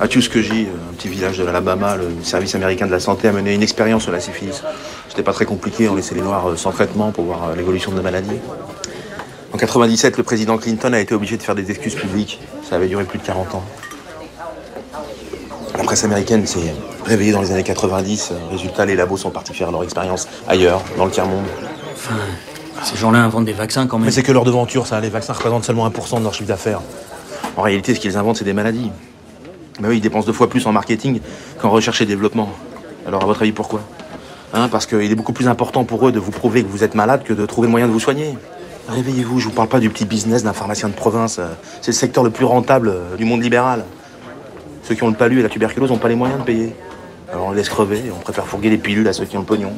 À Tuskegee, un petit village de l'Alabama, le service américain de la santé a mené une expérience sur la syphilis. C'était pas très compliqué, on laissait les Noirs sans traitement pour voir l'évolution de la maladie. En 97, le président Clinton a été obligé de faire des excuses publiques. Ça avait duré plus de 40 ans. La presse américaine s'est réveillée dans les années 90. Résultat, les labos sont partis faire leur expérience ailleurs, dans le tiers-monde. Enfin, ces gens-là inventent des vaccins quand même. Mais c'est que leur devanture, ça. Les vaccins représentent seulement 1% de leur chiffre d'affaires. En réalité, ce qu'ils inventent, c'est des maladies. Mais oui, ils dépensent 2 fois plus en marketing qu'en recherche et développement. Alors, à votre avis, pourquoi? Parce qu'il est beaucoup plus important pour eux de vous prouver que vous êtes malade que de trouver le moyen de vous soigner. Réveillez-vous, je vous parle pas du petit business d'un pharmacien de province. C'est le secteur le plus rentable du monde libéral. Ceux qui ont le palu et la tuberculose n'ont pas les moyens de payer. Alors on les laisse crever et on préfère fourguer les pilules à ceux qui ont le pognon.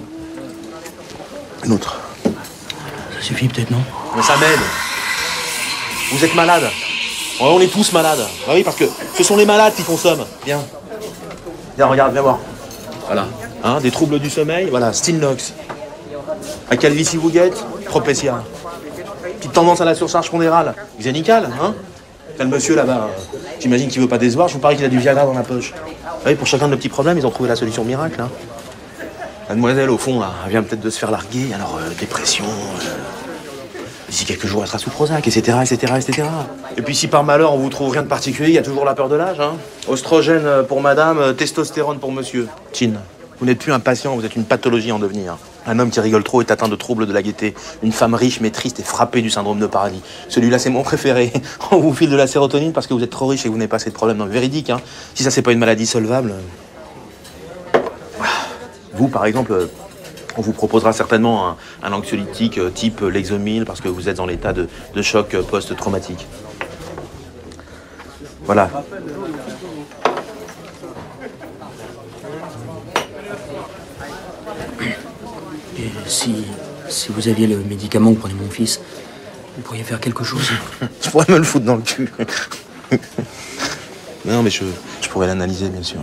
Une autre. Ça suffit peut-être, non? Mais ça m'aide. Vous êtes malade. On est tous malades. Bah oui, parce que ce sont les malades qui consomment. Viens. Viens, regarde, viens voir. Voilà. Des troubles du sommeil, voilà, Stilnox. La calvitie vous guette, Propecia. Petite tendance à la surcharge pondérale, Xenical, T'as le monsieur là-bas, j'imagine qu'il veut pas décevoir, je vous parie qu'il a du Viagra dans la poche. Oui, pour chacun de nos petits problèmes, ils ont trouvé la solution miracle, La demoiselle, au fond, là, elle vient peut-être de se faire larguer, alors dépression... D'ici quelques jours, elle sera sous Prozac, etc., etc., etc. Et puis si par malheur on vous trouve rien de particulier, il y a toujours la peur de l'âge, Oestrogène pour madame, testostérone pour monsieur. Chin, vous n'êtes plus un patient, vous êtes une pathologie en devenir. Un homme qui rigole trop est atteint de troubles de la gaieté. Une femme riche mais triste est frappée du syndrome de paradis. Celui-là, c'est mon préféré. On vous file de la sérotonine parce que vous êtes trop riche et que vous n'avez pas assez de problèmes. Non, véridique, Si ça, c'est pas une maladie solvable... Vous, par exemple... On vous proposera certainement un anxiolytique type Lexomil parce que vous êtes en état de choc post-traumatique. Voilà. Et si vous aviez le médicament que prenait mon fils, vous pourriez faire quelque chose? Je pourrais me le foutre dans le cul. Non, mais je pourrais l'analyser, bien sûr.